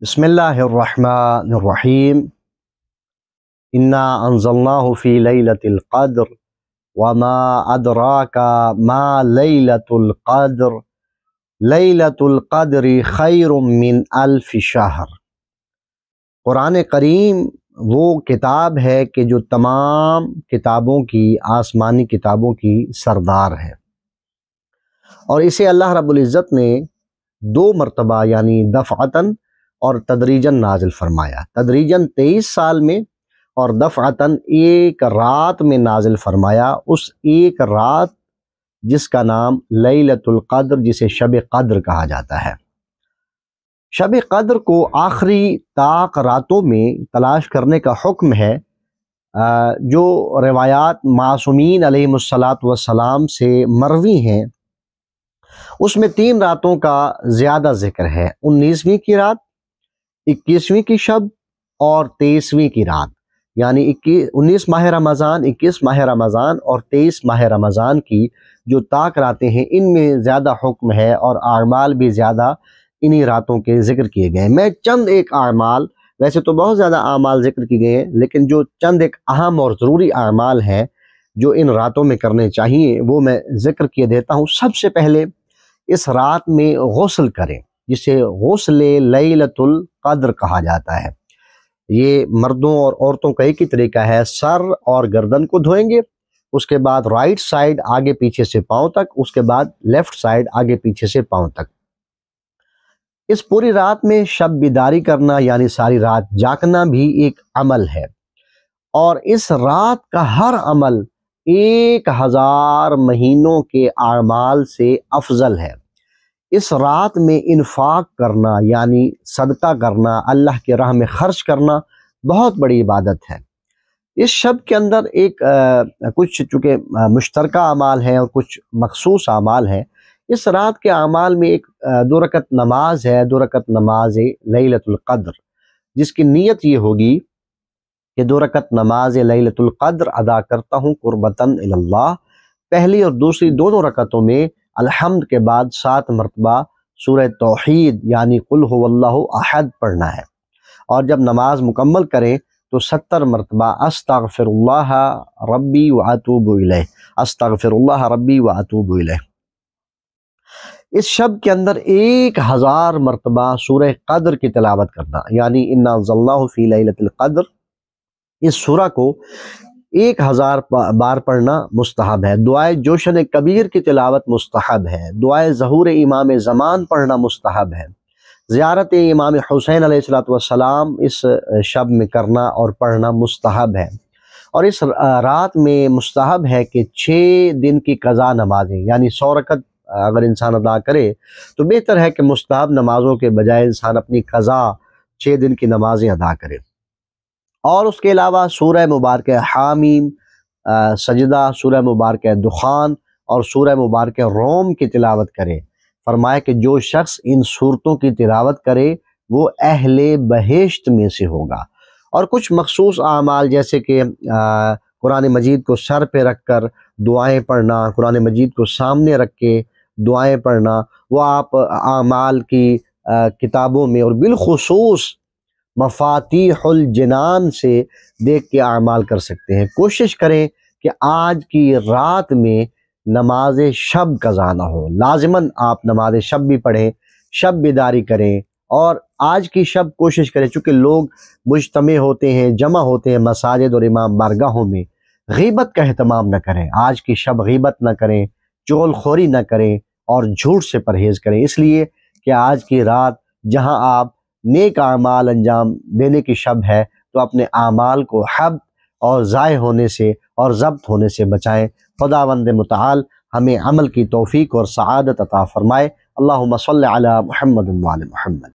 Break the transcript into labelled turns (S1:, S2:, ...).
S1: بسم اللہ الرحمن الرحیم انا انزلناہ فی لیلۃ القدر وما ادراک ما لیلۃ القدر لیلۃ القدر خیر من الف شہر۔ قرآن کریم وہ کتاب ہے کہ جو تمام کتابوں کی، آسمانی کتابوں کی سردار ہے، اور اسے اللہ رب العزت نے 2 مرتبہ یعنی دفعتاً اور تدریجاً نازل فرمایا۔ تدریجاً 23 سال میں اور دفعتاً ایک رات میں نازل فرمایا، اس ایک رات جس کا نام لیلۃ القدر، جسے شب قدر کہا جاتا ہے۔ شب قدر کو آخری طاق راتوں میں تلاش کرنے کا حکم ہے، جو روایات معصومین علیہم الصلاۃ سے مروی ہیں۔ اس میں 3 راتوں کا زیادہ ذکر ہے، 19ویں کی رات، 21ویں کی شب اور 23ویں کی رات، یعنی 19 ماہ رمضان، 21 ماہ رمضان اور 23 ماہ رمضان کی جو طاق راتیں ہیں، ان میں زیادہ حکم ہے اور اعمال بھی زیادہ انہی راتوں کے ذکر کیے گئے ہیں۔ میں چند ایک اعمال، ویسے تو بہت زیادہ اعمال ذکر کی گئے ہیں، لیکن جو چند ایک اہم اور ضروری اعمال ہیں جو ان راتوں میں کرنے چاہیے، وہ میں ذکر کیے دیتا ہوں۔ سب سے پہلے اس رات میں غسل کریں، جسے غسل لیلۃ القدر کہا جاتا ہے۔ یہ مردوں اور عورتوں کا ایک ہی طریقہ ہے، سر اور گردن کو دھوئیں گے، اس کے بعد رائٹ سائڈ آگے پیچھے سے پاؤں تک، اس کے بعد لیفٹ سائڈ آگے پیچھے سے پاؤں تک۔ اس پوری رات میں شب بیداری کرنا یعنی ساری رات جاگنا بھی ایک عمل ہے، اور اس رات کا ہر عمل 1000 مہینوں کے اعمال سے افضل ہے۔ اس رات میں انفاق کرنا یعنی صدقہ کرنا، اللہ کے راہ میں خرچ کرنا بہت بڑی عبادت ہے۔ اس شب کے اندر کچھ چونکہ مشترکہ اعمال ہیں اور کچھ مخصوص اعمال ہیں۔ اس رات کے اعمال میں ایک 2 رکعت نماز ہے، 2 رکعت نماز لیلۃ القدر، جس کی نیت یہ ہوگی کہ 2 رکعت نماز لیلۃ القدر ادا کرتا ہوں قربتاً الی اللہ۔ پہلی اور دوسری دونوں رکعتوں میں الحمد کے بعد 7 مرتبہ سورہ توحید یعنی قل هو اللہ احد پڑھنا ہے، اور جب نماز مکمل کریں تو 70 مرتبہ استغفر اللہ ربی واتوب الیہ، استغفر اللہ ربی واتوب الیہ۔ اس شب کے اندر 1000 مرتبہ سورہ قدر کی تلاوت کرنا، یعنی انا انزلناہ فی لیلۃ القدر، اس سورہ کو 1000 بار پڑھنا مستحب ہے۔ دعائے جوشن کبیر کی تلاوت مستحب ہے، دعائے ظہور امام زمان پڑھنا مستحب ہے، زیارت امام حسین علیہ السلام اس شب میں کرنا اور پڑھنا مستحب ہے، اور اس رات میں مستحب ہے کہ 6 دن کی قضا نمازیں یعنی 100 رکعت اگر انسان ادا کرے تو بہتر ہے کہ مستحب نمازوں کے بجائے انسان اپنی قضا 6 دن کی نمازیں ادا کرے۔ اور اس کے علاوہ سورہ مبارکہ حامیم، سجدہ، سورہ مبارکہ دخان اور سورہ مبارکہ روم کی تلاوت کرے۔ فرمایا کہ جو شخص ان سورتوں کی تلاوت کرے وہ اہل بہشت میں سے ہوگا۔ اور کچھ مخصوص اعمال جیسے کہ قرآن مجید کو سر پہ رکھ کر دعائیں پڑھنا، قرآن مجید کو سامنے رکھ کے دعائیں پڑھنا، وہ آپ اعمال کی کتابوں میں اور بالخصوص مفاتیح الجنان سے دیکھ کے اعمال کر سکتے ہیں۔ کوشش کریں کہ آج کی رات میں نماز شب قضا نہ ہو، لازماً آپ نماز شب بھی پڑھیں، شب بیداری کریں، اور آج کی شب کوشش کریں، چونکہ لوگ مجتمع ہوتے ہیں، جمع ہوتے ہیں مساجد اور امام بارگاہوں میں، غیبت کا اہتمام نہ کریں۔ آج کی شب غیبت نہ کریں، چغل خوری نہ کریں اور جھوٹ سے پرہیز کریں، اس لیے کہ آج کی رات جہاں آپ نیک اعمال انجام دینے کی شب ہے، تو اپنے اعمال کو حبط اور ضائع ہونے سے اور ضبط ہونے سے بچائیں۔ خداوند متعال ہمیں عمل کی توفیق اور سعادت عطا فرمائے۔ اللہم صلی علی محمد وعلی محمد۔